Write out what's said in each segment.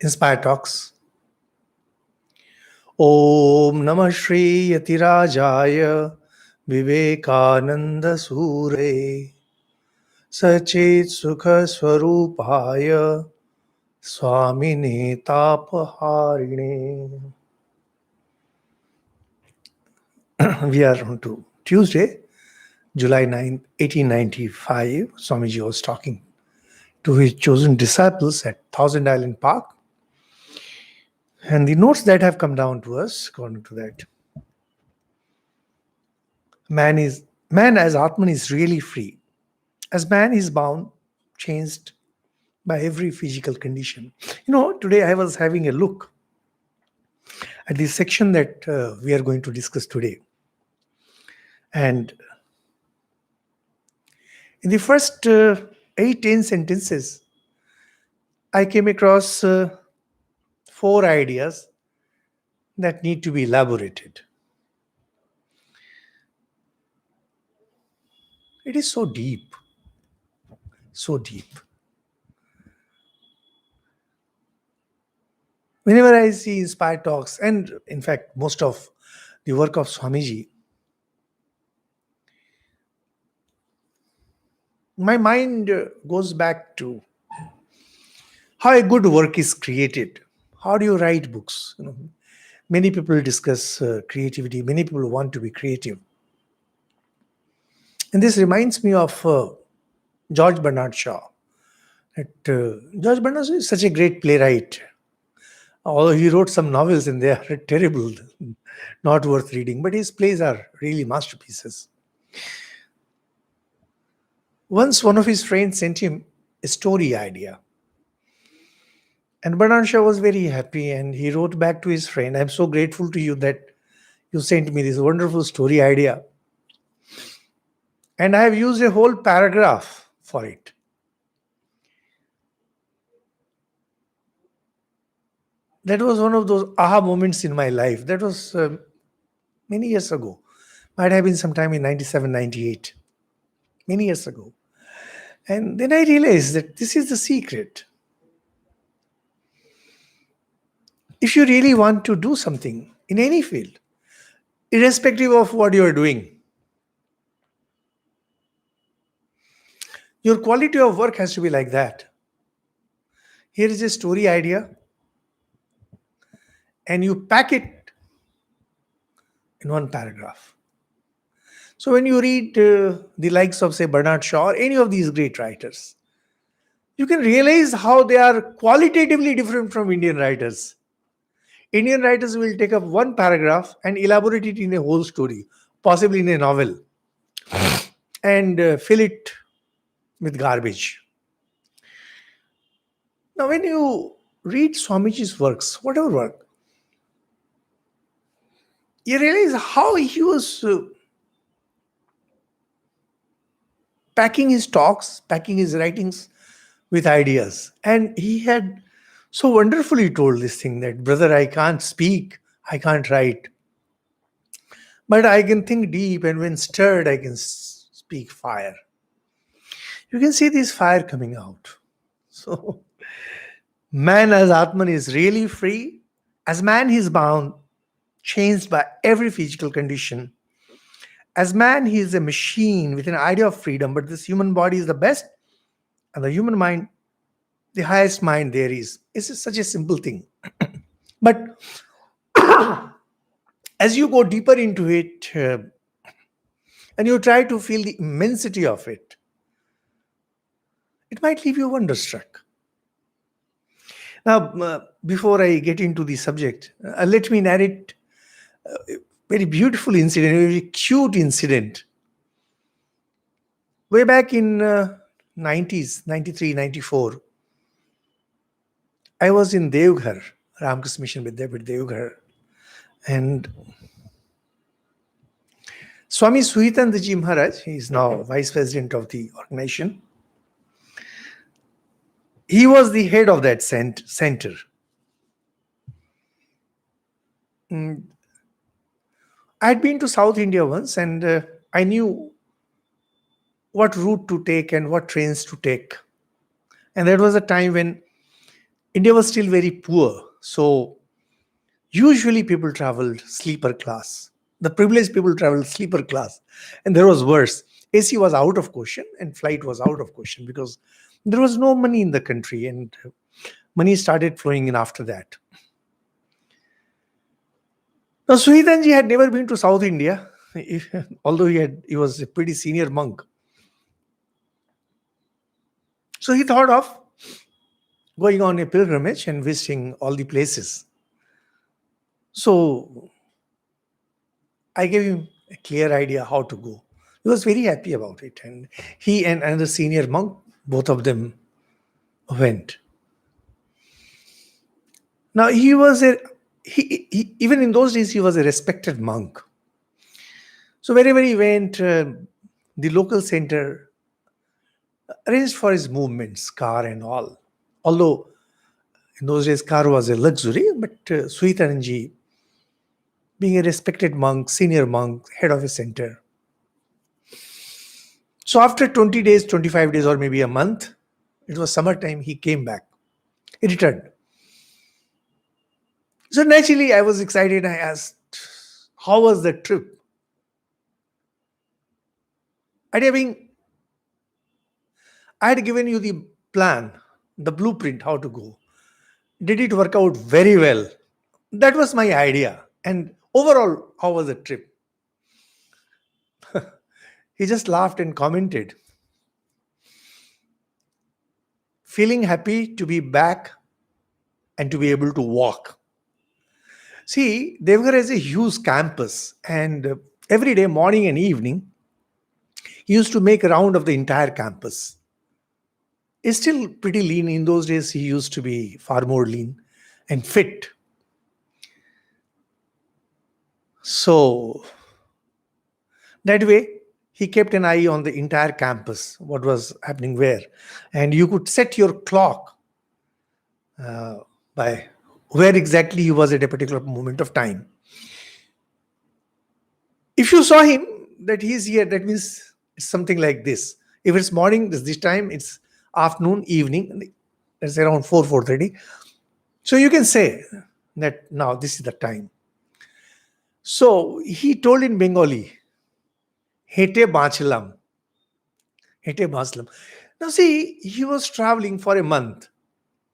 Inspire Talks. Om Namah Shri Yatirajaya Vivekananda Sure Sachet Sukha Swarupaya Swami Tapaharine. We are on to Tuesday, July 9th, 1895. Swamiji was talking to his chosen disciples at Thousand Island Park. And the notes that have come down to us, according to that, man as Atman is really free. As man is bound, changed by every physical condition. Today I was having a look at the section that we are going to discuss today. And in the first 8-10 sentences, I came across 4 ideas that need to be elaborated. It is so deep, so deep. Whenever I see Inspire Talks, and in fact, most of the work of Swamiji, my mind goes back to how a good work is created. How do you write books? Many people discuss creativity. Many people want to be creative. And this reminds me of George Bernard Shaw. George Bernard Shaw is such a great playwright. Although he wrote some novels and they are terrible, not worth reading. But his plays are really masterpieces. Once one of his friends sent him a story idea. And Bernard Shaw was very happy and he wrote back to his friend, "I'm so grateful to you that you sent me this wonderful story idea. And I have used a whole paragraph for it." That was one of those aha moments in my life. That was many years ago. Might have been sometime in 97, 98. Many years ago. And then I realized that this is the secret. If you really want to do something in any field, irrespective of what you are doing, your quality of work has to be like that. Here is a story idea, and you pack it in one paragraph. So when you read the likes of, say, Bernard Shaw or any of these great writers, you can realize how they are qualitatively different from Indian writers. Indian writers will take up one paragraph and elaborate it in a whole story, possibly in a novel, and fill it with garbage. Now, when you read Swamiji's works, whatever work, you realize how he was packing his talks, packing his writings with ideas. And he had so wonderfully told this thing that, "Brother, I can't speak, I can't write. But I can think deep, and when stirred, I can speak fire." You can see this fire coming out. So, man as Atman is really free. As man, he is bound, changed by every physical condition. As man, he is a machine with an idea of freedom, but this human body is the best, and the human mind, the highest mind there is. It's such a simple thing. But as you go deeper into it, and you try to feel the immensity of it, it might leave you wonderstruck. Now, before I get into the subject, let me narrate a very beautiful incident, a very cute incident. Way back in 90s, 93, 94, I was in Devghar, Ramakrishna Mission with Devghar, and Swami Suhitandaji Maharaj, he is now vice president of the organization. He was the head of that center. I had been to South India once, and I knew what route to take and what trains to take. And that was a time when India was still very poor. So usually people traveled sleeper class. The privileged people traveled sleeper class. And there was worse. AC was out of question and flight was out of question because there was no money in the country, and money started flowing in after that. Now, Suhitanji had never been to South India, although he was a pretty senior monk. So he thought of going on a pilgrimage and visiting all the places. So I gave him a clear idea how to go. He was very happy about it. And he and another senior monk, both of them went. Now even in those days, he was a respected monk. So wherever he went, the local center arranged for his movements, car and all. Although in those days, car was a luxury, but Suhitananji, being a respected monk, senior monk, head of a center. So after 20 days, 25 days, or maybe a month, it was summertime, he came back. He returned. So naturally, I was excited. I asked, how was the trip? Idea being, I had given you the plan, the blueprint, how to go. Did it work out very well? That was my idea. And overall, how was the trip? He just laughed and commented, feeling happy to be back and to be able to walk. See, Devghar has a huge campus, and every day, morning and evening, he used to make a round of the entire campus. He's still pretty lean. In those days, he used to be far more lean and fit. So that way, he kept an eye on the entire campus, what was happening where. And you could set your clock by where exactly he was at a particular moment of time. If you saw him, that he's here, that means it's something like this. If it's morning, this time, it's afternoon, evening, it's around 4:30. So you can say that now this is the time. So he told in Bengali, Hete Bachilam. Hete Bachilam. Now see, he was traveling for a month,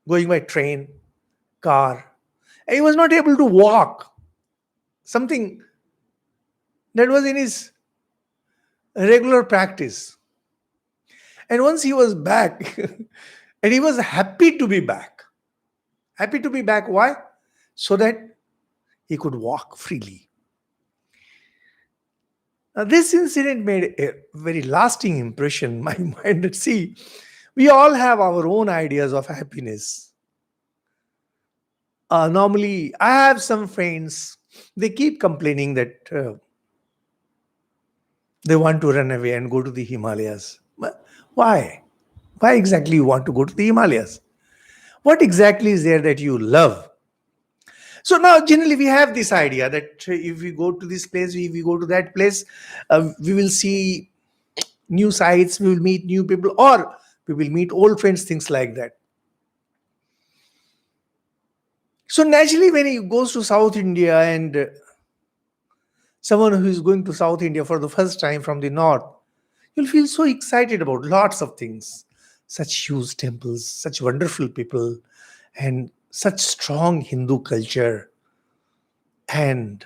going by train, car. And he was not able to walk. Something that was in his regular practice. And once he was back, and he was happy to be back. Happy to be back. Why? So that he could walk freely. Now, this incident made a very lasting impression in my mind. That see, we all have our own ideas of happiness. Normally, I have some friends, they keep complaining that they want to run away and go to the Himalayas. But why? Why exactly you want to go to the Himalayas? What exactly is there that you love? So now generally we have this idea that if we go to this place, if we go to that place, we will see new sights, we will meet new people, or we will meet old friends, things like that. So naturally when he goes to South India, and someone who is going to South India for the first time from the north, you'll feel so excited about lots of things. Such huge temples, such wonderful people, and such strong Hindu culture, and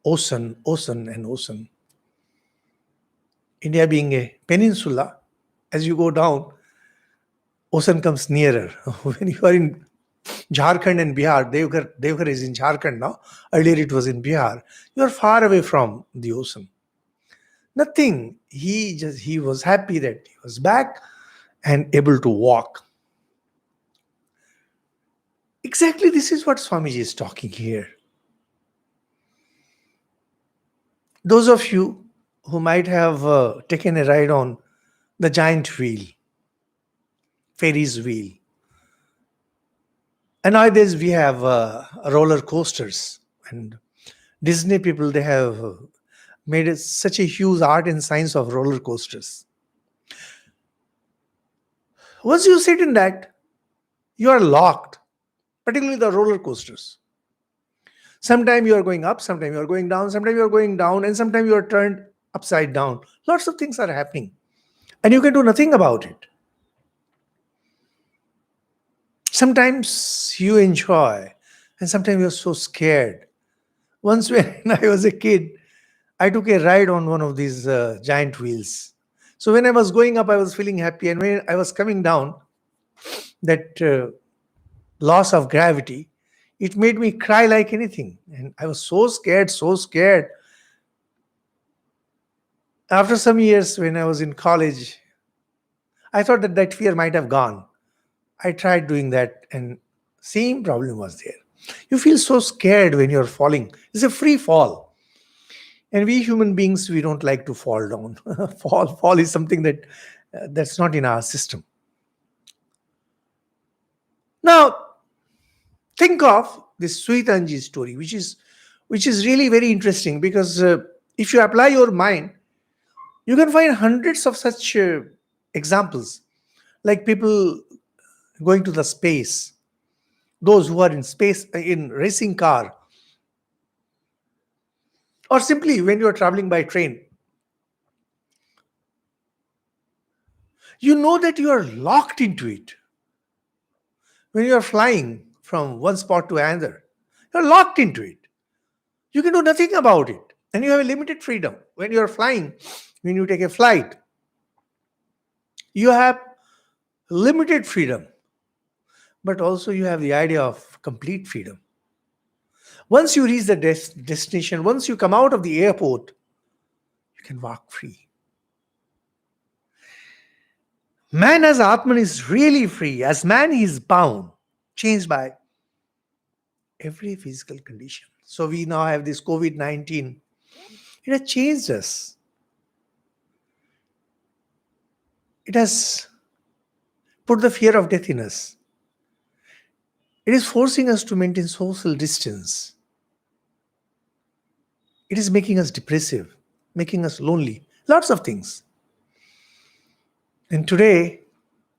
ocean, ocean, and ocean. India being a peninsula, as you go down, ocean comes nearer. When you are in Jharkhand and Bihar, Devghar is in Jharkhand now. Earlier it was in Bihar. You are far away from the ocean. Nothing. He was happy that he was back and able to walk. Exactly this is what Swamiji is talking here. Those of you who might have taken a ride on the giant wheel, Ferris wheel. And nowadays we have roller coasters, and Disney people, they have made such a huge art and science of roller coasters. Once you sit in that, you are locked. particularly the roller coasters. Sometimes you are going up, sometimes you are going down, sometimes you are going down, and sometimes you are turned upside down. Lots of things are happening, and you can do nothing about it. Sometimes you enjoy, and sometimes you're so scared. Once, when I was a kid, I took a ride on one of these giant wheels. So when I was going up, I was feeling happy, and when I was coming down, that loss of gravity, it made me cry like anything, and I was so scared, so scared. After some years, when I was in college, I thought that that fear might have gone. I tried doing that, and same problem was there. You feel so scared when you're falling. It's a free fall, and we human beings, we don't like to fall down. Fall is something that that's not in our system. Now, think of this Suitanji story, which is really very interesting, because if you apply your mind, you can find hundreds of such examples, like people going to the space, those who are in space in racing car, or simply when you are traveling by train. You know that you are locked into it. When you are flying from one spot to another, you're locked into it. You can do nothing about it, and you have a limited freedom. When you are flying, when you take a flight, you have limited freedom, but also you have the idea of complete freedom. Once you reach the destination, once you come out of the airport, you can walk free. Man as Atman is really free. As man, he is bound, changed by every physical condition. So we now have this COVID 19. It has changed us. It has put the fear of death in us. It is forcing us to maintain social distance. It is making us depressive, making us lonely. Lots of things. And today,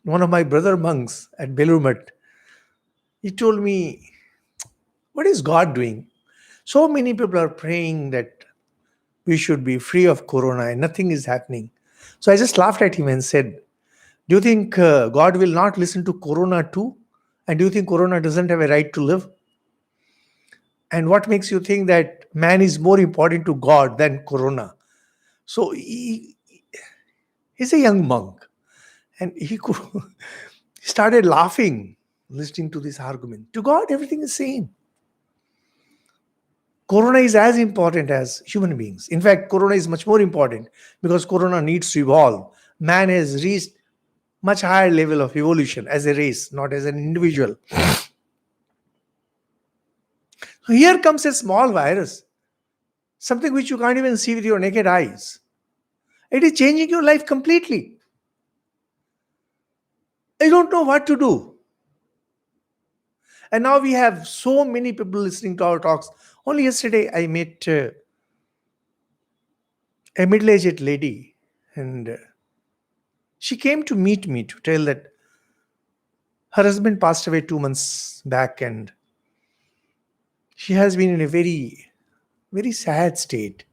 one of my brother monks at Belur Math, he told me, what is God doing? So many people are praying that we should be free of corona and nothing is happening. So I just laughed at him and said, do you think God will not listen to corona too? And do you think corona doesn't have a right to live? And what makes you think that man is more important to God than corona? So he's a young monk, and he he started laughing listening to this argument. To God, everything is same. Corona is as important as human beings. In fact, corona is much more important, because corona needs to evolve. Man has reached much higher level of evolution as a race, not as an individual. So here comes a small virus, something which you can't even see with your naked eyes. It is changing your life completely. I don't know what to do. And now we have so many people listening to our talks. Only yesterday I met a middle-aged lady, and she came to meet me to tell that her husband passed away 2 months back, and she has been in a very, very sad state.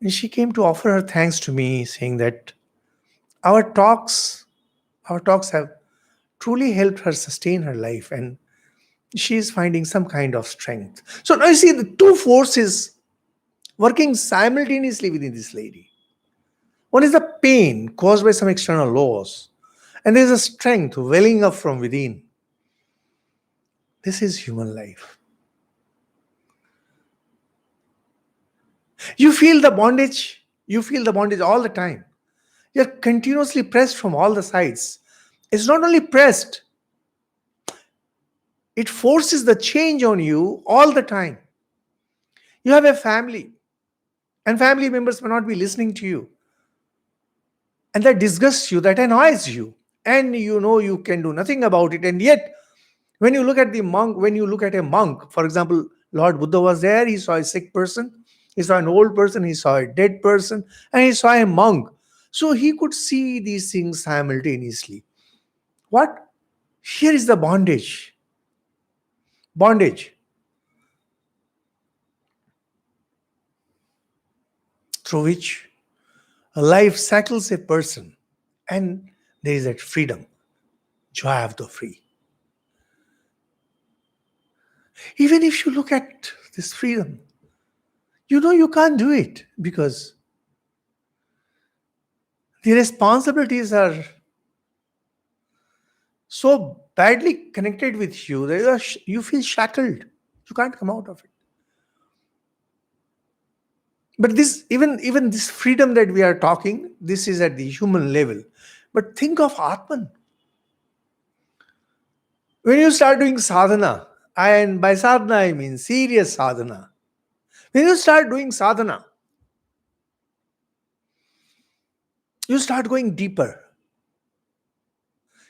And she came to offer her thanks to me, saying that our talks, our talks have truly helped her sustain her life, and she is finding some kind of strength. So now you see the two forces working simultaneously within this lady. One is the pain caused by some external loss, and there is a strength welling up from within. This is human life. You feel the bondage all the time. You're continuously pressed from all the sides. It's not only pressed, it forces the change on you all the time. You have a family, and family members may not be listening to you, and that disgusts you, that annoys you, and you know you can do nothing about it. And yet, when you look at a monk, for example, Lord Buddha was there, he saw a sick person, he saw an old person, he saw a dead person, and he saw a monk. So he could see these things simultaneously. What? Here is the bondage through which a life cycles a person, and there is that freedom, joy of the free. Even if you look at this freedom, you know you can't do it because the responsibilities are so badly connected with you that you feel shackled. You can't come out of it. But this, even this freedom that we are talking, this is at the human level. But think of Atman. When you start doing sadhana, and by sadhana I mean serious sadhana. When you start doing sadhana, you start going deeper.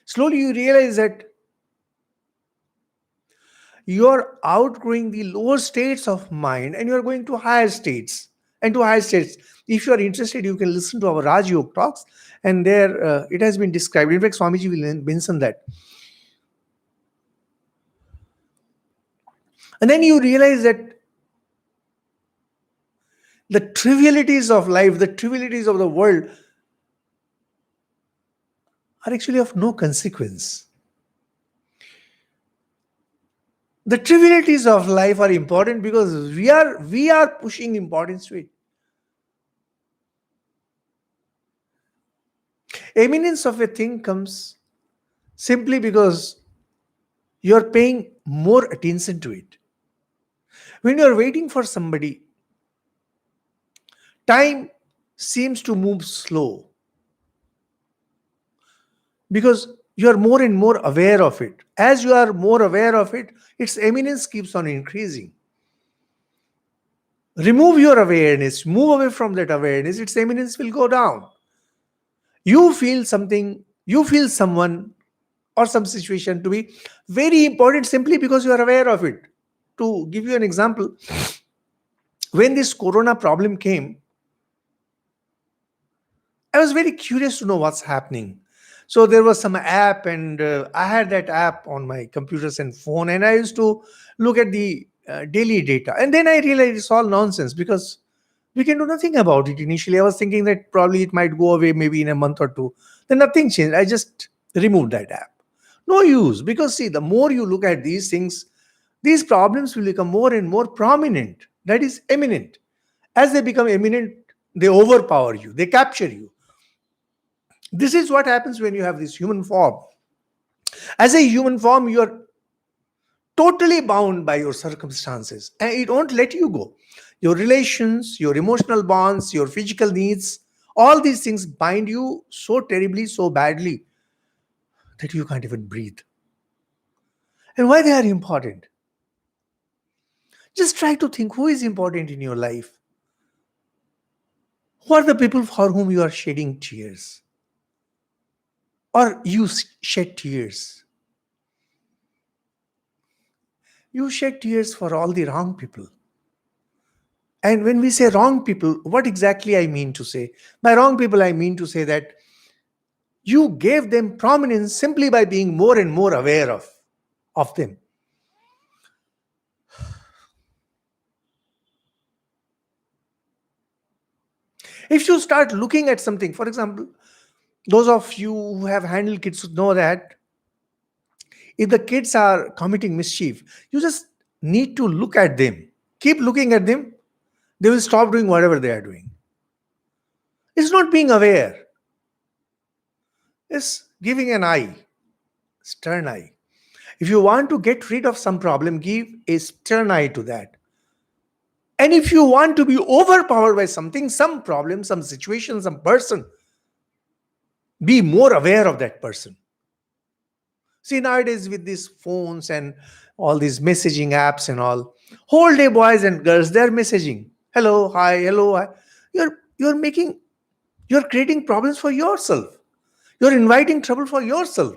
Slowly you realize that you're outgrowing the lower states of mind and you're going to higher states. And to higher states, if you are interested, you can listen to our Raj Yoga talks, and there it has been described. In fact, Swamiji will mention that. And then you realize that the trivialities of life, the trivialities of the world are actually of no consequence. The trivialities of life are important because we are pushing importance to it. Eminence of a thing comes simply because you're paying more attention to it. When you're waiting for somebody, time seems to move slow because you are more and more aware of it. As you are more aware of it, its eminence keeps on increasing. Remove your awareness, move away from that awareness, its eminence will go down. You feel something, you feel someone or some situation to be very important simply because you are aware of it. To give you an example, when this corona problem came, I was very curious to know what's happening. So there was some app, and I had that app on my computers and phone, and I used to look at the daily data. And then I realized it's all nonsense because we can do nothing about it. Initially, I was thinking that probably it might go away maybe in a month or two. Then nothing changed. I just removed that app. No use, because see, the more you look at these things, these problems will become more and more prominent. That is eminent. As they become eminent, they overpower you, they capture you. This is what happens when you have this human form. As a human form, you are totally bound by your circumstances and it won't let you go. Your relations, your emotional bonds, your physical needs, all these things bind you so terribly, so badly that you can't even breathe. And why they are important? Just try to think who is important in your life. Who are the people for whom you are shedding tears? Or you shed tears? You shed tears for all the wrong people. And when we say wrong people, what exactly I mean to say? By wrong people, I mean to say that you gave them prominence simply by being more and more aware of them. If you start looking at something, for example, those of you who have handled kids know that if the kids are committing mischief, you just need to look at them. Keep looking at them, they will stop doing whatever they are doing. It's not being aware, it's giving an eye, stern eye. If you want to get rid of some problem, give a stern eye to that. And if you want to be overpowered by something, some problem, some situation, some person, be more aware of that person. See, nowadays with these phones and all these messaging apps and all, whole day boys and girls, they're messaging. Hello, hi, hello, hi. You're making, you're creating problems for yourself. You're inviting trouble for yourself.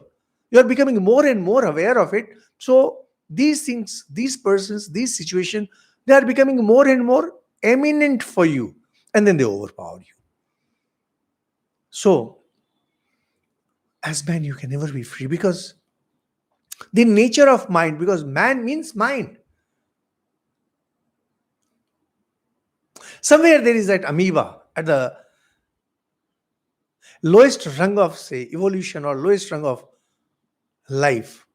You're becoming more and more aware of it. So these things, these persons, these situations, they are becoming more and more eminent for you. And then they overpower you. So as man, you can never be free because The nature of mind, because man means mind. Somewhere there is that amoeba at the lowest rung of, say, evolution, or lowest rung of life.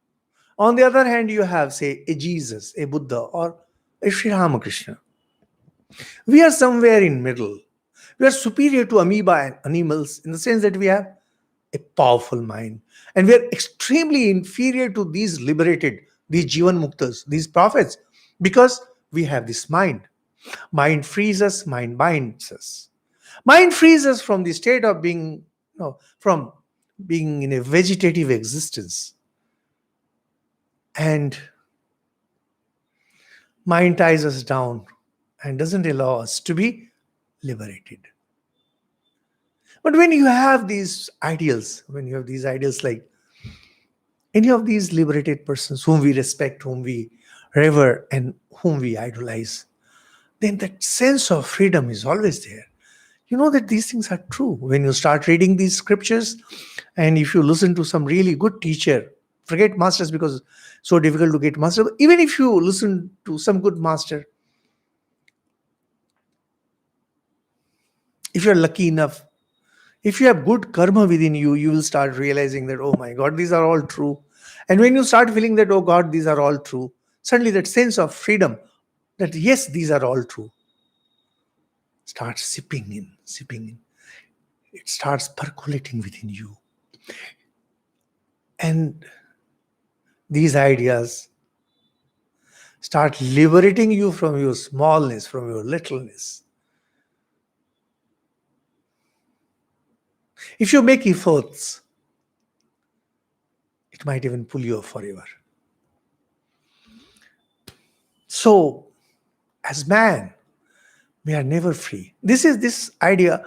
On the other hand, you have, say, a Jesus, a Buddha, or a Sri Ramakrishna. We are somewhere in middle. We are superior to amoeba and animals in the sense that we have a powerful mind. And we are extremely inferior to these liberated, these Jivan Muktas, these prophets, because we have this mind. Mind frees us, mind binds us. Mind frees us from the state of being, from being in a vegetative existence. And mind ties us down and doesn't allow us to be liberated. But when you have these ideals, like any of these liberated persons whom we respect, whom we revere, and whom we idolize, then that sense of freedom is always there. You know that these things are true. When you start reading these scriptures, and if you listen to some really good teacher, forget masters because it's so difficult to get master. Even if you listen to some good master, if you're lucky enough, if you have good karma within you, you will start realizing that, oh my God, these are all true. And when you start feeling that, oh God, these are all true, suddenly that sense of freedom, that yes, these are all true, starts sipping in, sipping in. It starts percolating within you. And these ideas start liberating you from your smallness, from your littleness. If you make efforts, it might even pull you up forever. So, as man, we are never free. This is this idea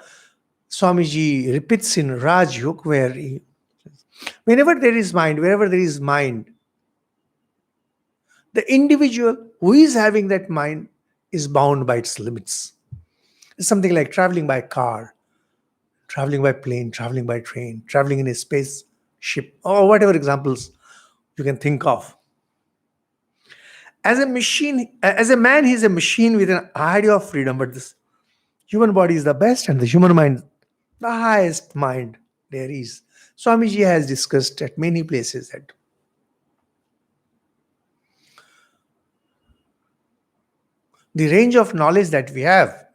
Swamiji repeats in Raj Yoga, where whenever there is mind, wherever there is mind, the individual who is having that mind is bound by its limits. It's something like traveling by car, traveling by plane, traveling by train, traveling in a spaceship, or whatever examples you can think of. As a machine, as a man, he's a machine with an idea of freedom, but this human body is the best, and the human mind, the highest mind there is. Swamiji has discussed at many places that the range of knowledge that we have,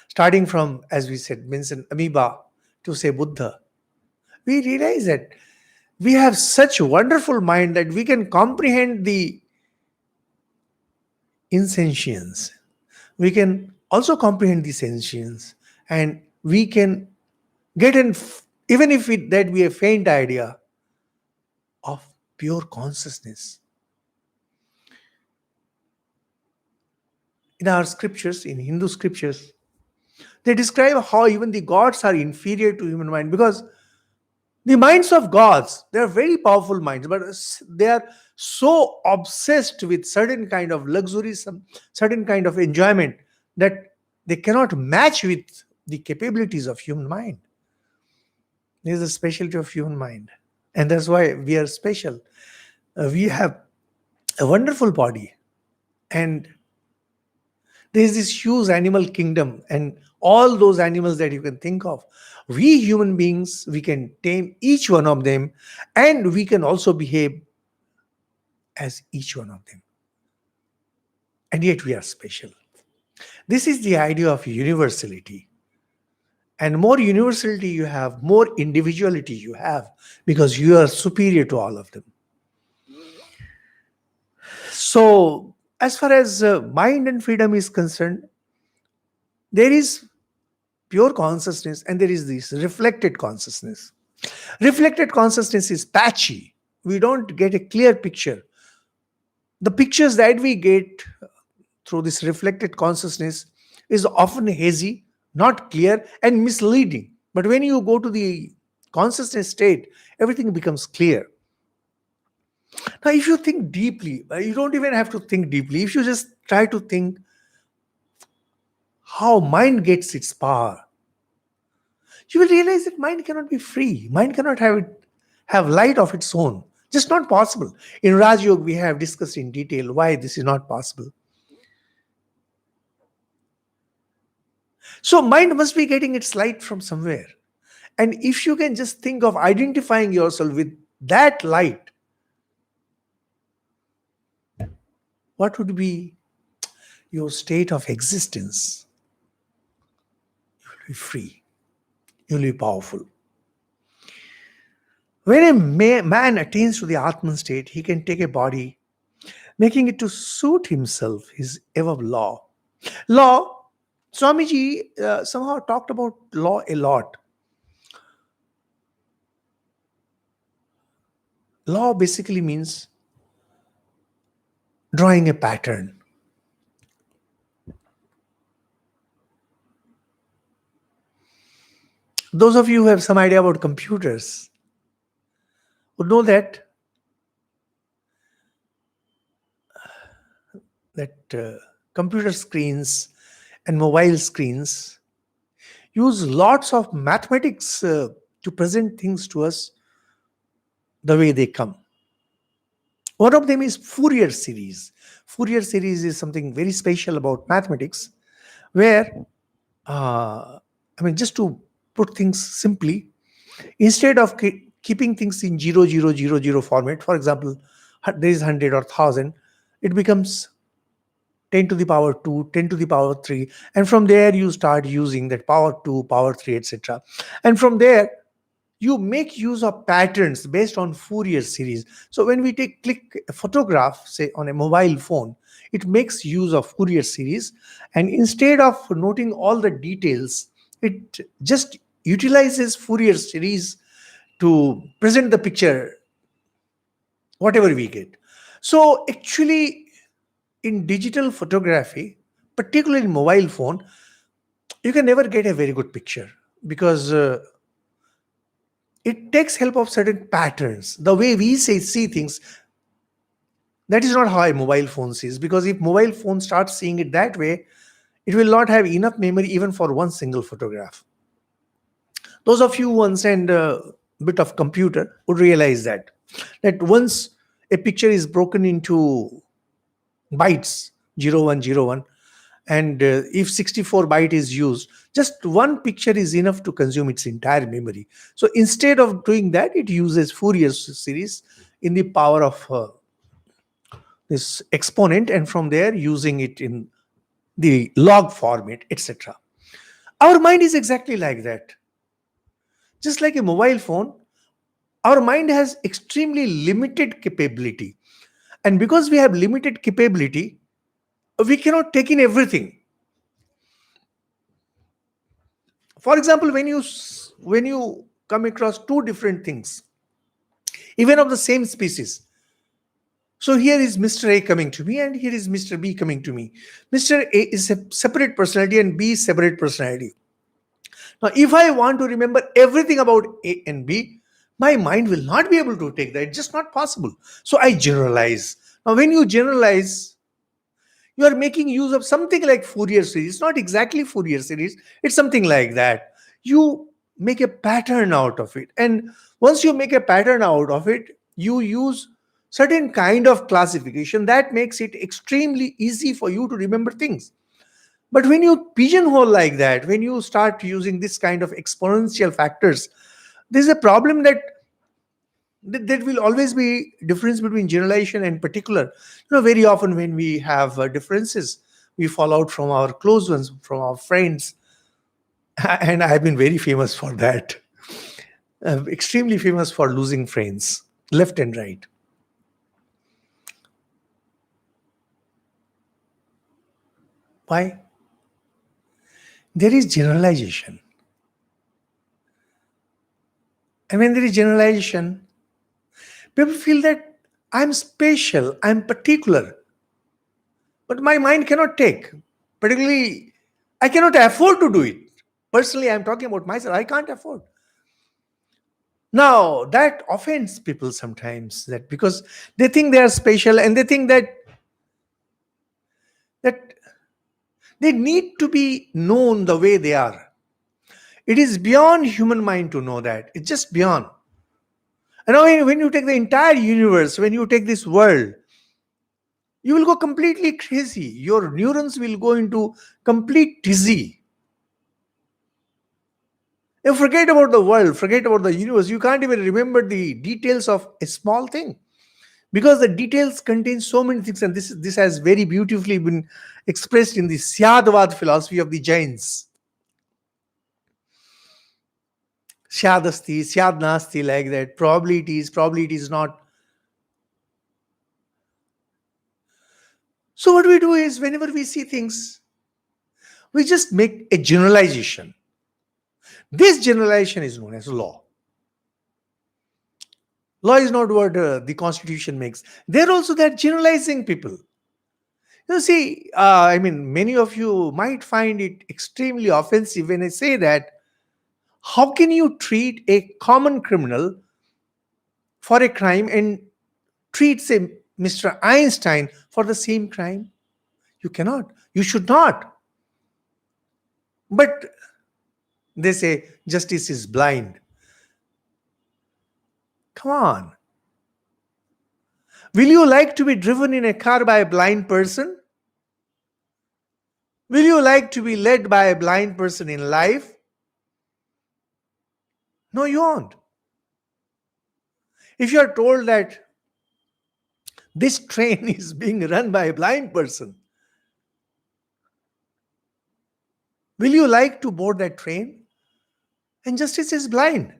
starting from, as we said, means an amoeba to say Buddha, we realize that we have such wonderful mind that we can comprehend the insentience. We can also comprehend the sentience, and we can get in, even if that be a faint idea of pure consciousness. In our scriptures, in Hindu scriptures, they describe how even the gods are inferior to human mind, because the minds of gods, they are very powerful minds, but they are so obsessed with certain kind of luxury, some certain kind of enjoyment, that they cannot match with the capabilities of human mind. There is a specialty of human mind, and that's why we are special. We have a wonderful body, and there is this huge animal kingdom, and all those animals that you can think of. We human beings, we can tame each one of them, and we can also behave as each one of them. And yet we are special. This is the idea of universality. And more universality you have, more individuality you have, because you are superior to all of them. So, as far as mind and freedom is concerned, there is pure consciousness and there is this reflected consciousness. Reflected consciousness is patchy. We don't get a clear picture. The pictures that we get through this reflected consciousness is often hazy, not clear, and misleading. But when you go to the consciousness state, everything becomes clear. Now, if you think deeply, you don't even have to think deeply. If you just try to think how mind gets its power, you will realize that mind cannot be free. Mind cannot have light of its own. Just not possible. In Raj Yoga, we have discussed in detail why this is not possible. So mind must be getting its light from somewhere. And if you can just think of identifying yourself with that light, what would be your state of existence? You'll be free. You'll be powerful. When a man attains to the Atman state, he can take a body, making it to suit himself, his ever law. Law, Swamiji somehow talked about law a lot. Law basically means drawing a pattern. Those of you who have some idea about computers would know that computer screens and mobile screens use lots of mathematics to present things to us the way they come. One of them is Fourier series. Fourier series is something very special about mathematics, where, just to put things simply, instead of keeping things in 0, 0, 0, 0 format, for example, there is 100 or 1000, it becomes 10 to the power 2, 10 to the power 3, and from there you start using that power 2, power 3, etc. And from there, you make use of patterns based on Fourier series. So when we click a photograph, say on a mobile phone, it makes use of Fourier series, and instead of noting all the details, it just utilizes Fourier series to present the picture, whatever we get. So actually, in digital photography, particularly in mobile phone, you can never get a very good picture because it takes help of certain patterns. The way we see things, that is not how a mobile phone sees, because if mobile phone starts seeing it that way, it will not have enough memory even for one single photograph. Those of you who understand a bit of computer would realize that once a picture is broken into bytes, 0101, and if 64 byte is used, just one picture is enough to consume its entire memory. So instead of doing that, it uses Fourier series in the power of this exponent, and from there using it in the log format, etc. Our mind is exactly like that. Just like a mobile phone, our mind has extremely limited capability. And because we have limited capability, we cannot take in everything. For example, when you come across two different things, even of the same species. So here is Mr. A coming to me, and here is Mr. B coming to me. Mr. A is a separate personality and B is separate personality. Now, if I want to remember everything about A and B, my mind will not be able to take that. It's just not possible. So I generalize. Now, when you generalize, you are making use of something like Fourier series. Not exactly Fourier series. It's something like that. You make a pattern out of it. And once you make a pattern out of it, you use certain kind of classification that makes it extremely easy for you to remember things. But when you pigeonhole like that, when you start using this kind of exponential factors, there's a problem that there will always be difference between generalization and particular. Very often when we have differences, we fall out from our close ones, from our friends. And I've been very famous for that. Extremely famous for losing friends, left and right. Why? There is generalization. And when there is generalization, people feel that I'm special, I'm particular. But my mind cannot take. Particularly, I cannot afford to do it. Personally, I'm talking about myself. I can't afford. Now, that offends people sometimes, that because they think they are special and they think that they need to be known the way they are. It is beyond human mind to know that. It's just beyond. And now, when you take the entire universe, when you take this world, you will go completely crazy. Your neurons will go into complete dizzy. You forget about the world, forget about the universe. You can't even remember the details of a small thing, because the details contain so many things. And this has very beautifully been expressed in the Syadvad philosophy of the Jains. Syadasti, Syadnasti, like that. Probably it is not. So what we do is, whenever we see things, we just make a generalization. This generalization is known as law. Law is not what the constitution makes. They're generalizing people. You see, many of you might find it extremely offensive when I say that. How can you treat a common criminal for a crime and treat, say, Mr. Einstein for the same crime? You cannot. You should not. But they say justice is blind. Come on. Will you like to be driven in a car by a blind person? Will you like to be led by a blind person in life? No, you won't. If you are told that this train is being run by a blind person, will you like to board that train? And justice is blind.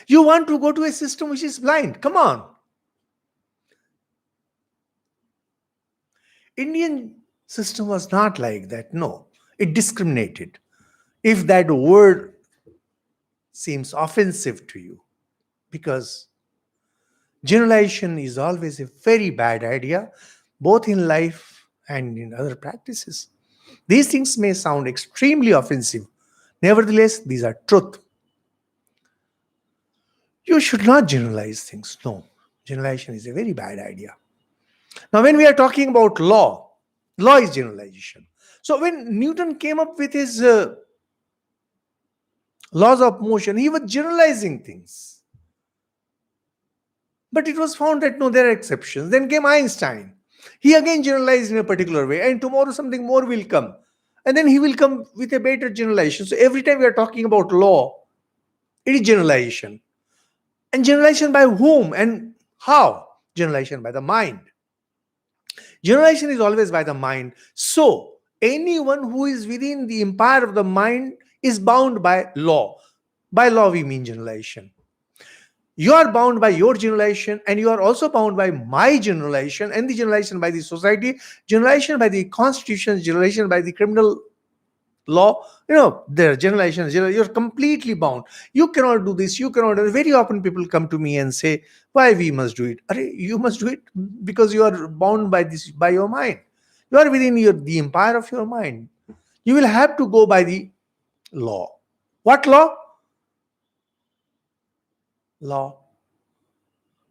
You want to go to a system which is blind. Come on. Indian system was not like that. No, it discriminated. If that word seems offensive to you, because generalization is always a very bad idea, both in life and in other practices. These things may sound extremely offensive. Nevertheless, these are truth. You should not generalize things. No, generalization is a very bad idea. Now, when we are talking about law is generalization. So when Newton came up with his laws of motion, he was generalizing things. But it was found that no, there are exceptions. Then came Einstein. He again generalized in a particular way, and tomorrow something more will come. And then he will come with a better generalization. So every time we are talking about law, it is generalization. And generalization by whom and how? Generalization by the mind. Generalization is always by the mind. So anyone who is within the empire of the mind is bound by law. By law, we mean generalization. You are bound by your generalization, and you are also bound by my generalization, and the generalization by the society, generalization by the constitution, generalization by the criminal law. The generalization, you're completely bound. You cannot do this, you cannot do it. Very often people come to me and say, why we must do it? You must do it because you are bound by this, by your mind. You are within the empire of your mind. You will have to go by the law. What law? Law,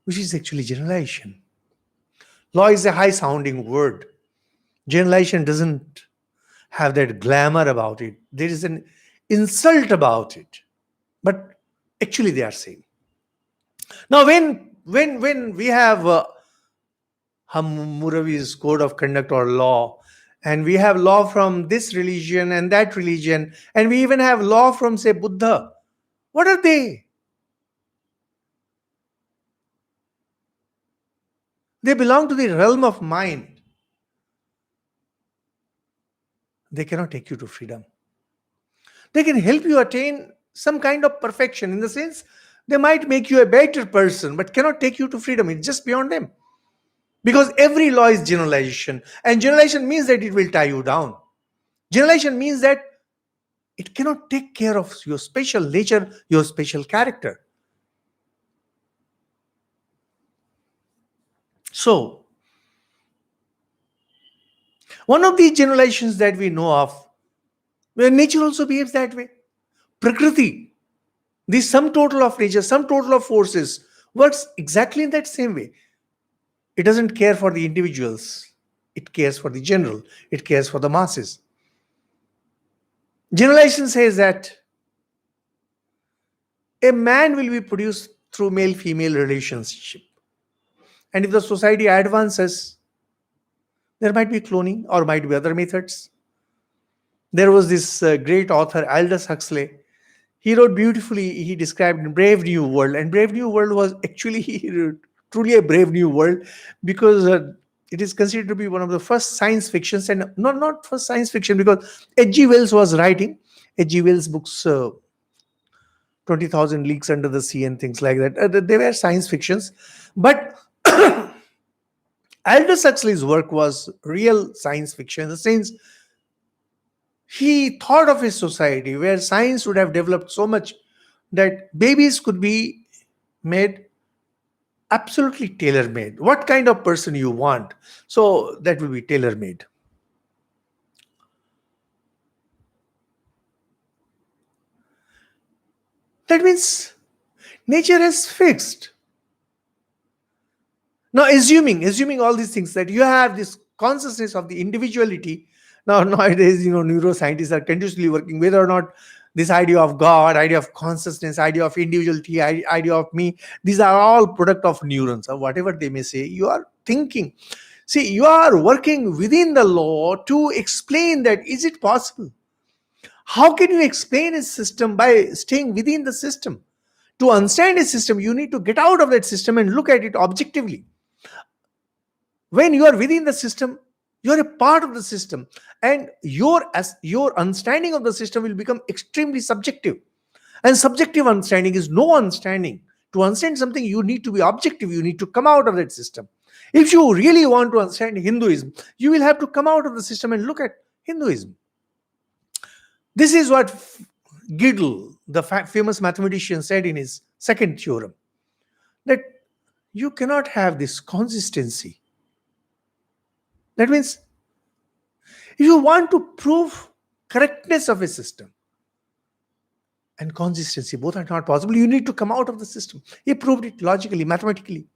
which is actually generalization. Law is a high sounding word. Generalization doesn't have that glamour about it. There is an insult about it. But actually they are same. Now when we have Hammurabi's code of conduct or law, and we have law from this religion and that religion, and we even have law from, say, Buddha, what are they? They belong to the realm of mind. They cannot take you to freedom. They can help you attain some kind of perfection, in the sense they might make you a better person, but cannot take you to freedom. It's just beyond them. Because every law is generalization. And generalization means that it will tie you down. Generalization means that it cannot take care of your special nature, your special character. So, one of the generalizations that we know of, where nature also behaves that way. Prakriti, the sum total of nature, sum total of forces, works exactly in that same way. It doesn't care for the individuals. It cares for the general. It cares for the masses. Generalization says that A man will be produced through male-female relationship. And if the society advances, there might be cloning or might be other methods. There was this great author, Aldous Huxley. He wrote beautifully, he described Brave New World. And Brave New World was actually truly a brave new world, because it is considered to be one of the first science fictions, and not first science fiction, because H.G. Wells was writing. H.G. Wells books, 20,000 Leagues Under the Sea and things like that. They were science fictions. But Aldous Huxley's work was real science fiction, in the sense he thought of a society where science would have developed so much that babies could be made absolutely tailor made. What kind of person you want, so that will be tailor made. That means nature has fixed. Now, assuming all these things, that you have this consciousness of the individuality. Now, nowadays, neuroscientists are continuously working whether or not this idea of God, idea of consciousness, idea of individuality, idea of me, these are all product of neurons, or whatever they may say. You are thinking. See, you are working within the law to explain that. Is it possible? How can you explain a system by staying within the system? To understand a system, you need to get out of that system and look at it objectively. When you are within the system, you are a part of the system, and your understanding of the system will become extremely subjective. And subjective understanding is no understanding. To understand something, you need to be objective. You need to come out of that system. If you really want to understand Hinduism, you will have to come out of the system and look at Hinduism. This is what Gödel, the famous mathematician, said in his second theorem, that you cannot have this consistency. That means, if you want to prove correctness of a system and consistency, both are not possible, you need to come out of the system. He proved it logically, mathematically.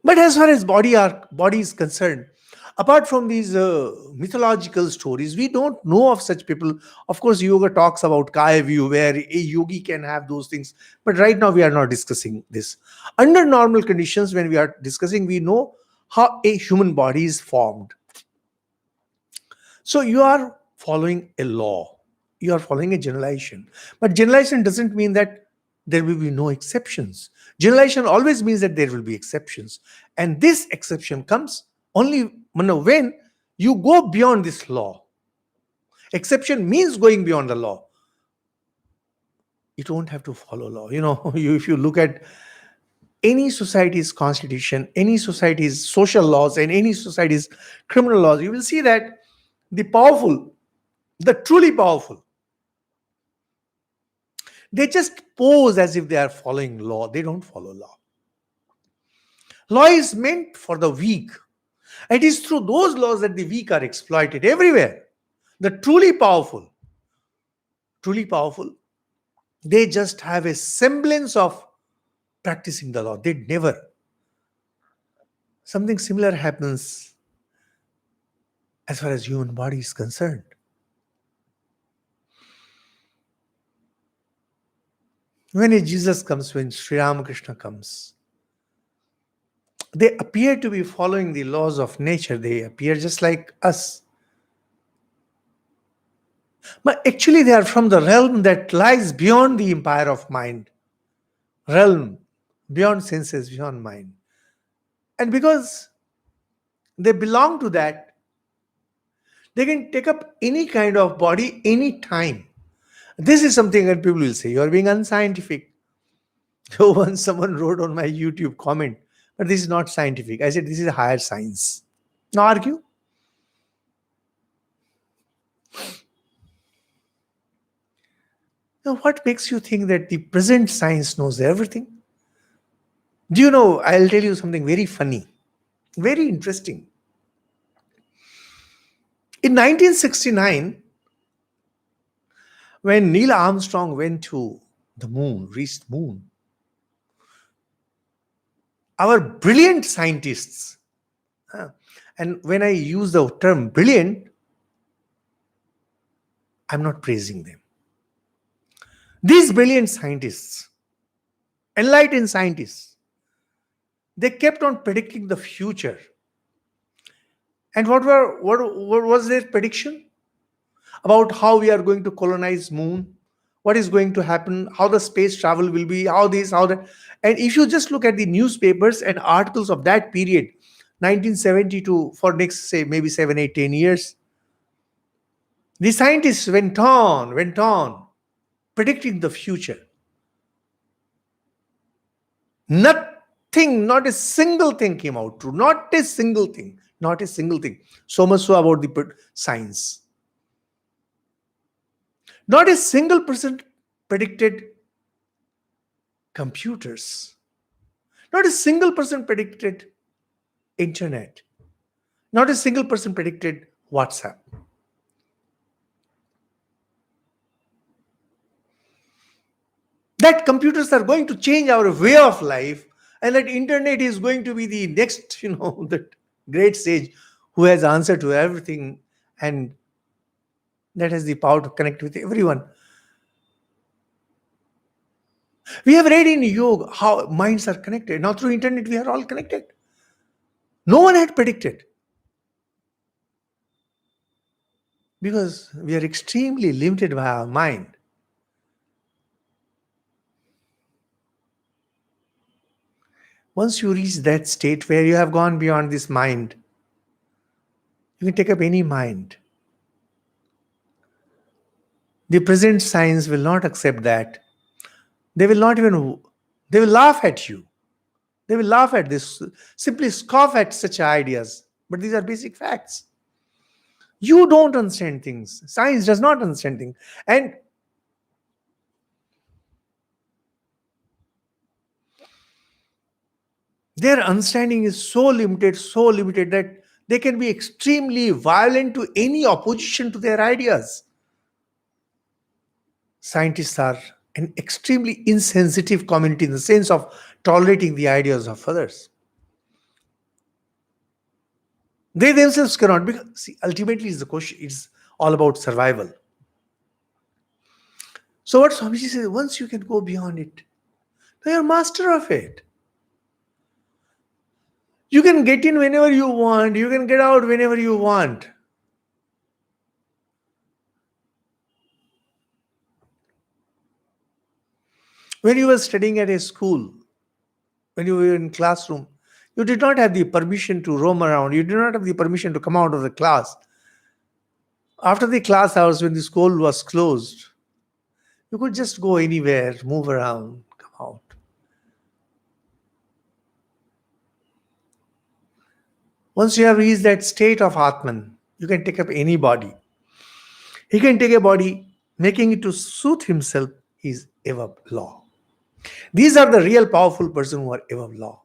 But as far as body is concerned, apart from these mythological stories, we don't know of such people. Of course, yoga talks about kaya view, where a yogi can have those things. But right now, we are not discussing this. Under normal conditions, when we are discussing, we know how a human body is formed. So you are following a law. You are following a generalization. But generalization doesn't mean that there will be no exceptions. Generalization always means that there will be exceptions. And this exception comes only when you go beyond this law. Exception means going beyond the law. You don't have to follow law. If you look at any society's constitution, any society's social laws, and any society's criminal laws, you will see that the powerful, the truly powerful, they just pose as if they are following law. They don't follow law. Law is meant for the weak. It is through those laws that the weak are exploited everywhere. The truly powerful, they just have a semblance of practicing the law. They never. Something similar happens as far as human body is concerned. When a Jesus comes, when Sri Ramakrishna comes, they appear to be following the laws of nature. They appear just like us. But actually, they are from the realm that lies beyond the empire of mind. Realm, beyond senses, beyond mind. And because they belong to that, they can take up any kind of body, any time. This is something that people will say, you are being unscientific. So once someone wrote on my YouTube comment, but this is not scientific. I said, this is a higher science. Now argue. Now, what makes you think that the present science knows everything? Do you know, I'll tell you something very funny, very interesting. In 1969, when Neil Armstrong went to the moon, reached the moon, our brilliant scientists, and when I use the term brilliant, I'm not praising them. These brilliant scientists, enlightened scientists, they kept on predicting the future. And what was their prediction? About how we are going to colonize moon, what is going to happen, how the space travel will be, how this, how that. And if you just look at the newspapers and articles of that period, 1972, for next, say, maybe 7, 8, 10 years, the scientists went on predicting the future. Nothing, not a single thing came out true. Not a single thing. Not a single thing. So much so about the science. Not a single person predicted computers. Not a single person predicted internet. Not a single person predicted WhatsApp. That computers are going to change our way of life, and that internet is going to be the next, the great sage who has answer to everything, and that has the power to connect with everyone. We have read in yoga how minds are connected. Now through internet we are all connected. No one had predicted, because we are extremely limited by our mind. Once you reach that state where you have gone beyond this mind, you can take up any mind. The present science will not accept that. They will not even, they will laugh at you. They will laugh at this, simply scoff at such ideas. But these are basic facts. You don't understand things. Science does not understand things. And their understanding is so limited that they can be extremely violent to any opposition to their ideas. Scientists are an extremely insensitive community in the sense of tolerating the ideas of others. They themselves cannot, because see, ultimately is the question, it's all about survival. So what Swamiji says, once you can go beyond it, now you're master of it. You can get in whenever you want, you can get out whenever you want. When you were studying at a school, when you were in classroom, you did not have the permission to roam around. You did not have the permission to come out of the class. After the class hours, when the school was closed, you could just go anywhere, move around, come out. Once you have reached that state of Atman, you can take up any body. He can take a body, making it to suit himself is above law. These are the real powerful person who are above law.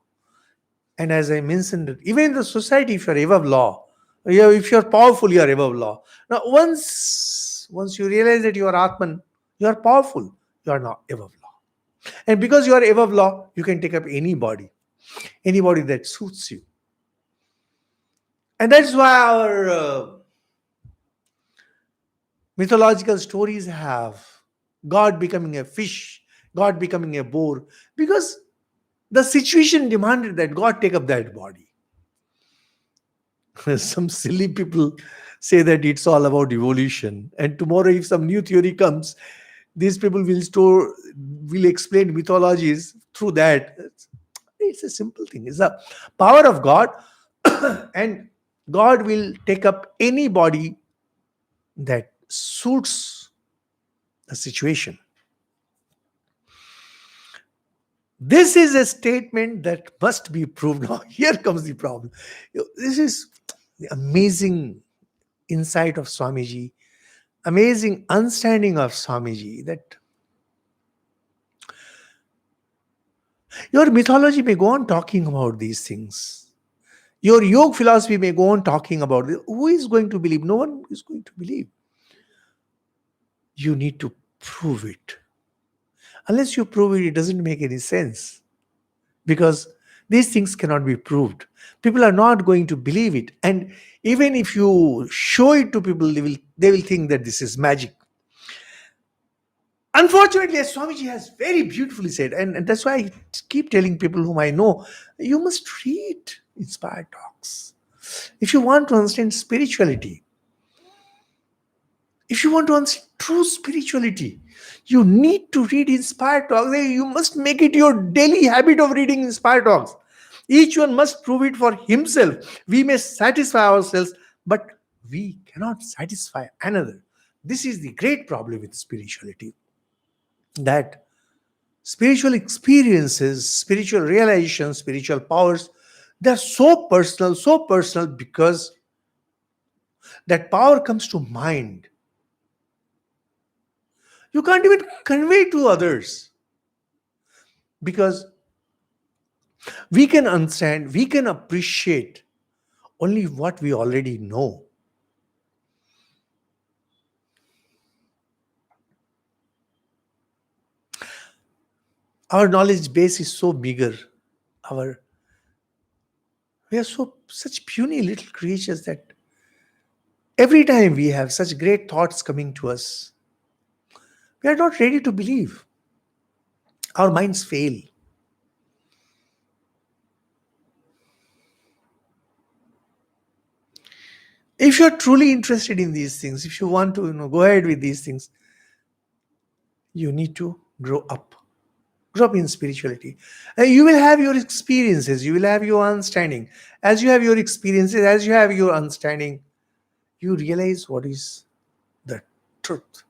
And as I mentioned, even in the society, if you're above law, if you're powerful, you're above law. Now, once you realize that you are Atman, you are powerful, you are not above law. And because you are above law, you can take up any body that suits you. And that's why our mythological stories have God becoming a fish, God becoming a boar, because the situation demanded that God take up that body. Some silly people say that it's all about evolution. And tomorrow, if some new theory comes, these people will explain mythologies through that. It's a simple thing. It's the power of God, and God will take up any body that suits the situation. This is a statement that must be proved. Now, here comes the problem. This is the amazing insight of Swamiji, amazing understanding of Swamiji, that your mythology may go on talking about these things. Your yoga philosophy may go on talking about it. Who is going to believe? No one is going to believe. You need to prove it. Unless you prove it, it doesn't make any sense. Because these things cannot be proved. People are not going to believe it. And even if you show it to people, they will think that this is magic. Unfortunately, as Swamiji has very beautifully said, and that's why I keep telling people whom I know, you must read inspired talks. If you want to understand spirituality, if you want to understand true spirituality, you need to read inspired talks. You must make it your daily habit of reading inspired talks. Each one must prove it for himself. We may satisfy ourselves, but we cannot satisfy another. This is the great problem with spirituality, that spiritual experiences, spiritual realizations, spiritual powers, they're so personal because that power comes to mind. You can't even convey to others because we can understand, we can appreciate only what we already know. Our knowledge base is so bigger. Our We are such puny little creatures that every time we have such great thoughts coming to us, we are not ready to believe. Our minds fail. If you're truly interested in these things, if you want to go ahead with these things, you need to grow up in spirituality. You will have your experiences, you will have your understanding. As you have your experiences, as you have your understanding, you realize what is the truth.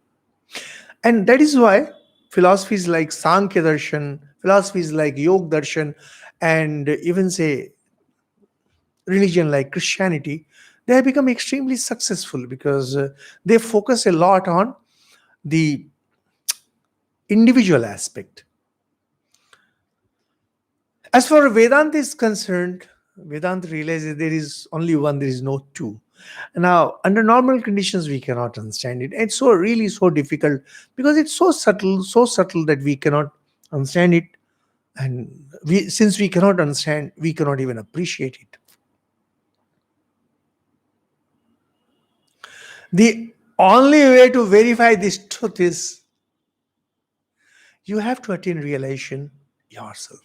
And that is why philosophies like Sankhya Darshan, philosophies like Yog Darshan, and even say religion like Christianity, they have become extremely successful because they focus a lot on the individual aspect. As far as Vedanta is concerned, Vedanta realizes there is only one, there is no two. Now, under normal conditions, we cannot understand it. It's so really so difficult because it's so subtle that we cannot understand it. And since we cannot understand, we cannot even appreciate it. The only way to verify this truth is you have to attain realization yourself.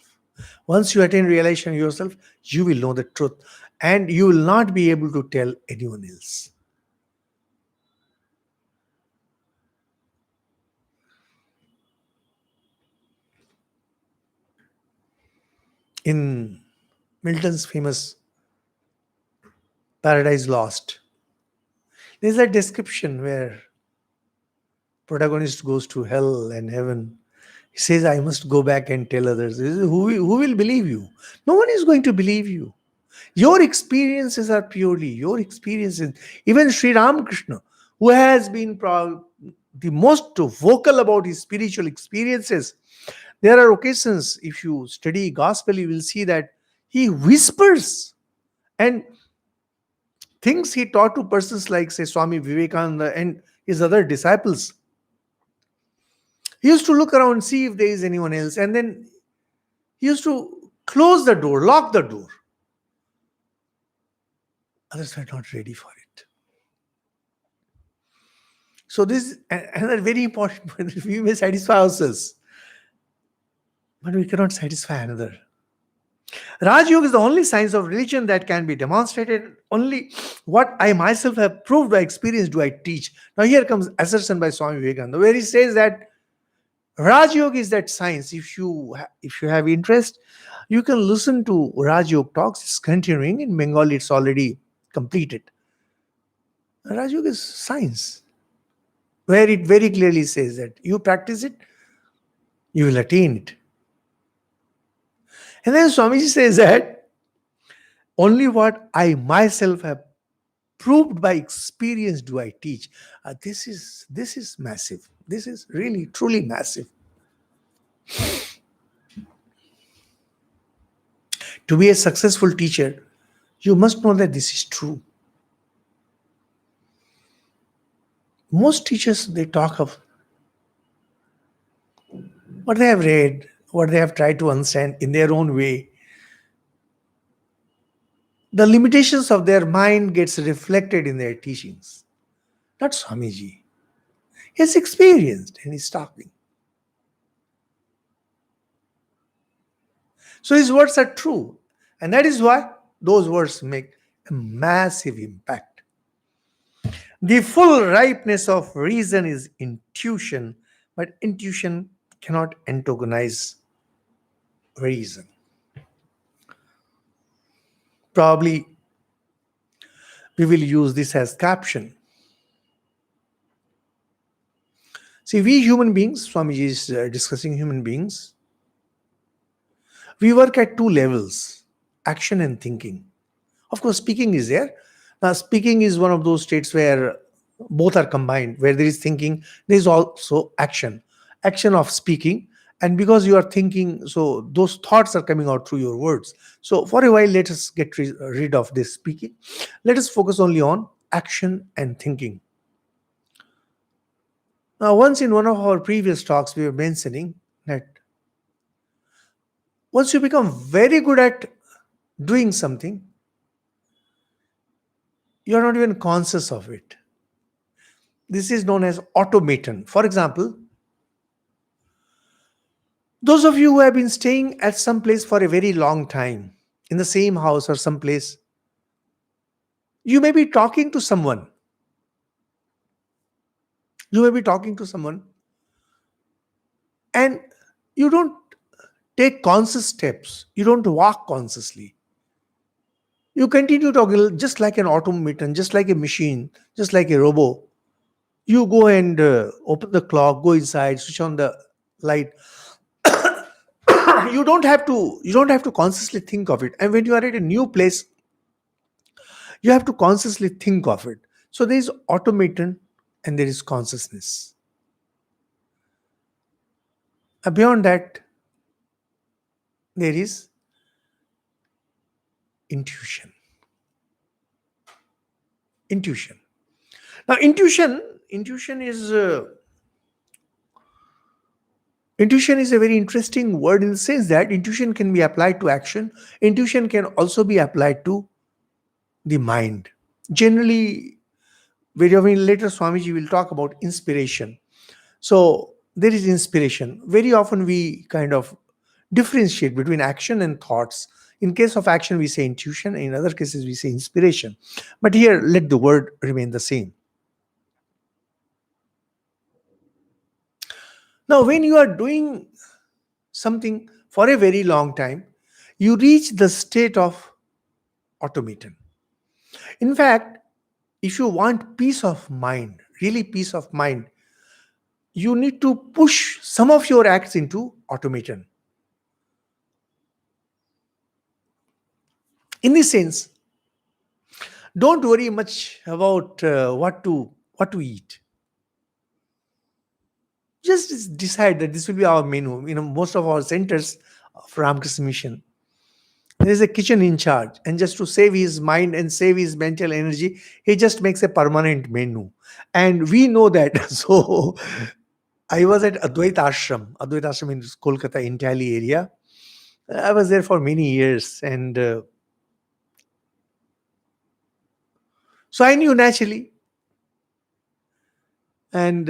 Once you attain realization yourself, you will know the truth and you will not be able to tell anyone else. In Milton's famous Paradise Lost, there's a description where protagonist goes to hell and heaven. He says, I must go back and tell others. Who will believe you? No one is going to believe you. Your experiences are purely your experiences. Even Sri Ramakrishna, who has been the most vocal about his spiritual experiences, there are occasions, if you study gospel, you will see that he whispers and things he taught to persons like, say, Swami Vivekananda and his other disciples. He used to look around, see if there is anyone else, and then he used to close the door, lock the door. Others were not ready for it. So this is another very important point. We may satisfy ourselves, but we cannot satisfy another. Raj Yoga is the only science of religion that can be demonstrated. Only what I myself have proved by experience do I teach. Now here comes assertion by Swami Vivekananda, where he says that Raj Yoga is that science. If you have interest, you can listen to Raj Yoga talks. It's continuing in Bengali. It's already completed. Raj Yoga is science, where it very clearly says that you practice it, you will attain it. And then Swamiji says that only what I myself have proved by experience do I teach. This is massive. This is really truly massive. To be a successful teacher, you must know that this is true. Most teachers, they talk of what they have read, what they have tried to understand in their own way. The limitations of their mind gets reflected in their teachings. Not Swamiji. He has experienced and he's talking. So his words are true. And that is why those words make a massive impact. The full ripeness of reason is intuition, but intuition cannot antagonize reason. Probably we will use this as caption. See, we human beings, Swamiji is discussing human beings, we work at two levels, action and thinking. Of course, speaking is there. Now, speaking is one of those states where both are combined, where there is thinking, there is also action. Action of speaking. And because you are thinking, so those thoughts are coming out through your words. So, for a while, let us get rid of this speaking. Let us focus only on action and thinking. Now, once in one of our previous talks, we were mentioning that once you become very good at doing something, you are not even conscious of it. This is known as automaton. For example, those of you who have been staying at some place for a very long time, in the same house or some place, you may be talking to someone. You may be talking to someone and you don't take conscious steps. You don't walk consciously. You continue talking just like an automaton, just like a machine, just like a robot. You go and open the clock, go inside, switch on the light. You don't have to consciously think of it. And when you are at a new place, you have to consciously think of it. So there is automaton and there is consciousness. Beyond that, there is intuition. Intuition. Now, intuition is a very interesting word in the sense that intuition can be applied to action. Intuition can also be applied to the mind. Generally, later Swamiji will talk about inspiration. So there is inspiration. Very often we kind of differentiate between action and thoughts. In case of action, we say intuition. In other cases, we say inspiration. But here, let the word remain the same. Now, when you are doing something for a very long time, you reach the state of automaton. In fact, if you want peace of mind, really peace of mind, you need to push some of your acts into automaton. In this sense, don't worry much about what to eat. Just decide that this will be our menu. Most of our centers of Ramakrishna Mission, there is a kitchen in charge, and just to save his mind and save his mental energy, he just makes a permanent menu, and we know that. So I was at Advaita Ashram in Kolkata, entirely area. I was there for many years, and so I knew naturally. And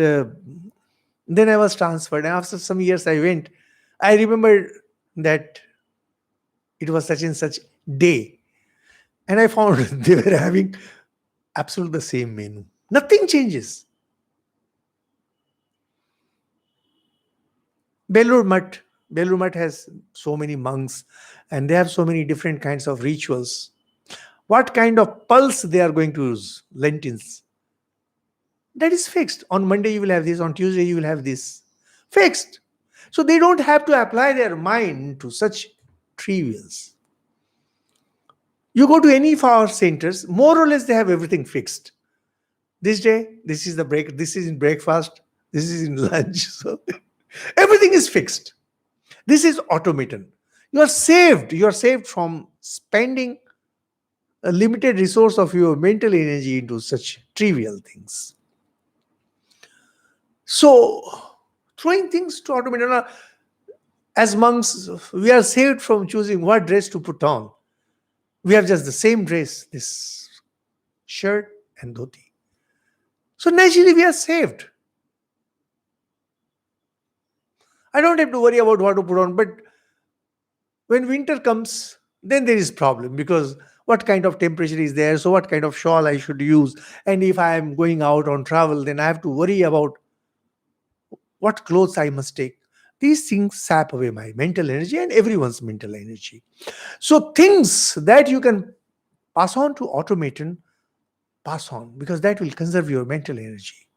then I was transferred. And after some years, I went. I remember that it was such and such day, and I found they were having absolutely the same menu. Nothing changes. Belur Math. Belur Math has so many monks, and they have so many different kinds of rituals. What kind of pulse they are going to use? Lentils. That is fixed. On Monday you will have this. On Tuesday you will have this. Fixed. So they don't have to apply their mind to such trivials. You go to any of our centers, more or less they have everything fixed. This day, this is the break. This is in breakfast. This is in lunch. So everything is fixed. This is automaton. You are saved. You are saved from spending a limited resource of your mental energy into such trivial things. So, throwing things to automaton. As monks, we are saved from choosing what dress to put on. We have just the same dress, this shirt and dhoti. So naturally, we are saved. I don't have to worry about what to put on, but When winter comes, then there is problem, because what kind of temperature is there, so what kind of shawl I should use, and if I am going out on travel, then I have to worry about what clothes I must take. These things sap away my mental energy and everyone's mental energy. So things that you can pass on to automaton, pass on, because that will conserve your mental energy.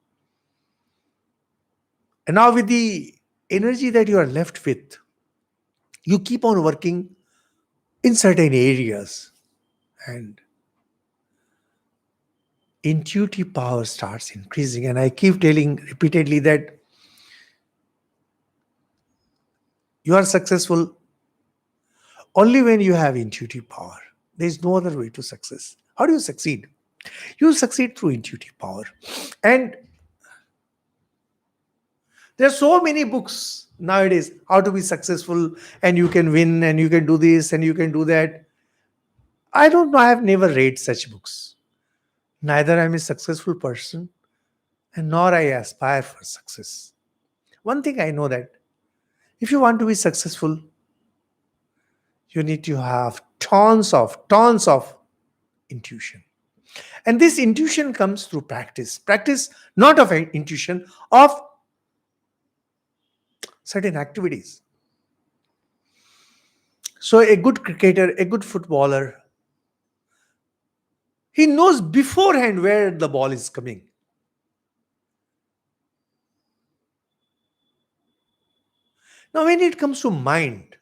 And now with the energy that you are left with, you keep on working in certain areas, and intuitive power starts increasing. And I keep telling repeatedly that you are successful only when you have intuitive power. There is no other way to success. How do you succeed? You succeed through intuitive power. And there are so many books nowadays, how to be successful, and you can win, and you can do this, and you can do that. I don't know, I have never read such books. Neither I'm a successful person, and nor I aspire for success. One thing I know, that if you want to be successful, you need to have tons of intuition. And this intuition comes through practice not of intuition, of certain activities. So a good cricketer, a good footballer, he knows beforehand where the ball is coming. Now when it comes to mind,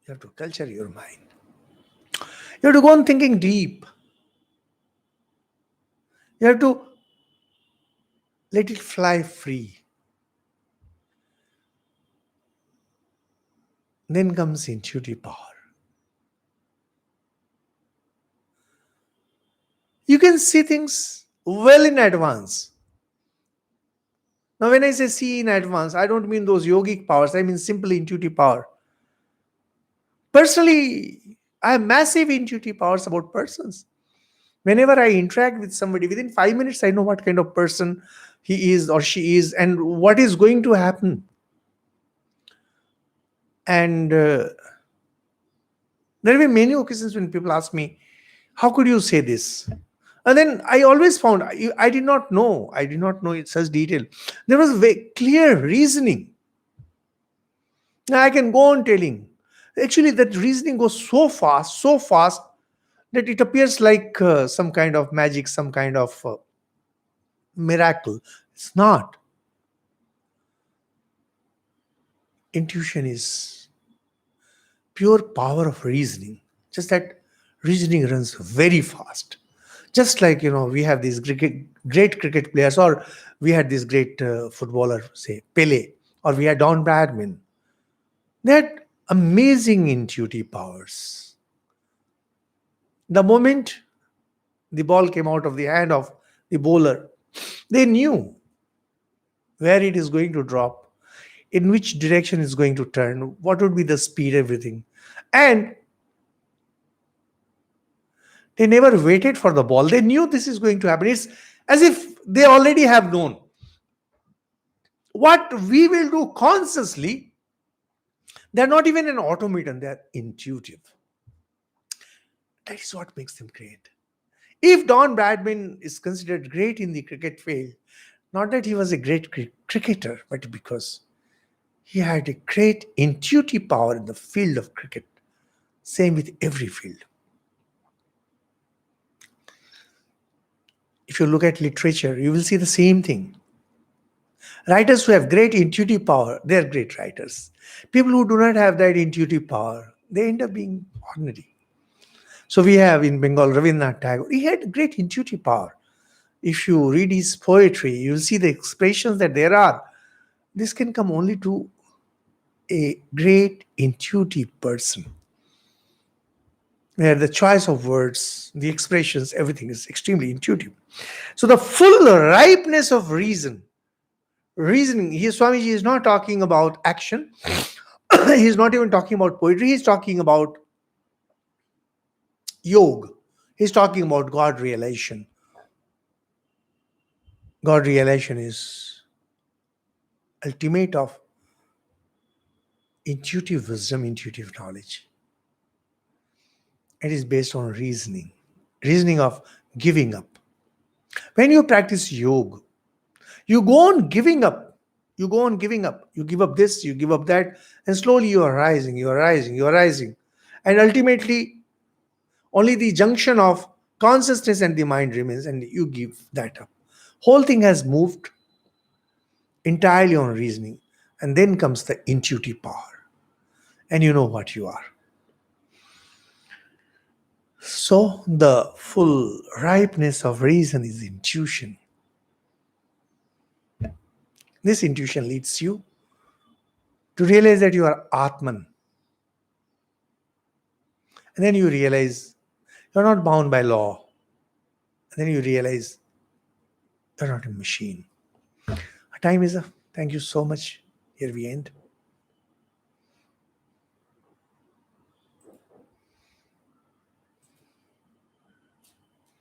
you have to culture your mind. You have to go on thinking deep. You have to let it fly free. Then comes intuitive power. You can see things well in advance. Now, when I say see in advance, I don't mean those yogic powers, I mean simple intuitive power. Personally, I have massive intuitive powers about persons. Whenever I interact with somebody, within 5 minutes, I know what kind of person he is or she is and what is going to happen. And there have been many occasions when people ask me, how could you say this? And then I always found I did not know. I did not know in such detail. There was very clear reasoning. Now I can go on telling. Actually, that reasoning goes so fast that it appears like some kind of magic, some kind of miracle. It's not. Intuition is pure power of reasoning. Just that reasoning runs very fast. Just like, we have these great cricket players, or we had this great footballer, say Pele, or we had Don Bradman. They had amazing intuitive powers. The moment the ball came out of the hand of the bowler, they knew where it is going to drop, in which direction it's going to turn, what would be the speed, everything. And they never waited for the ball. They knew this is going to happen. It's as if they already have known. What we will do consciously, they're not even an automaton, they're intuitive. That is what makes them great. If Don Bradman is considered great in the cricket field, not that he was a great cricketer, but because he had a great intuitive power in the field of cricket. Same with every field. If you look at literature, you will see the same thing. Writers who have great intuitive power, they are great writers. People who do not have that intuitive power, they end up being ordinary. So we have in Bengal Rabindranath Tagore. He had great intuitive power. If you read his poetry, you'll see the expressions that there are. This can come only to a great intuitive person, where the choice of words, the expressions, everything is extremely intuitive. So the full ripeness of reasoning, here Swamiji is not talking about action. He's not even talking about poetry. He's talking about yoga. He's talking about God realization. God realization is ultimate of intuitive wisdom, intuitive knowledge. It is based on reasoning of giving up. When you practice yoga, you go on giving up. You go on giving up. You give up this, you give up that, and slowly you are rising, you are rising, you are rising. And ultimately, only the junction of consciousness and the mind remains, and you give that up. Whole thing has moved entirely on reasoning. And then comes the intuitive power. And you know what you are. So the full ripeness of reason is intuition. This intuition leads you to realize that you are Atman. And then you realize you're not bound by law. And then you realize you're not a machine. Our time is up. Thank you so much. Here we end.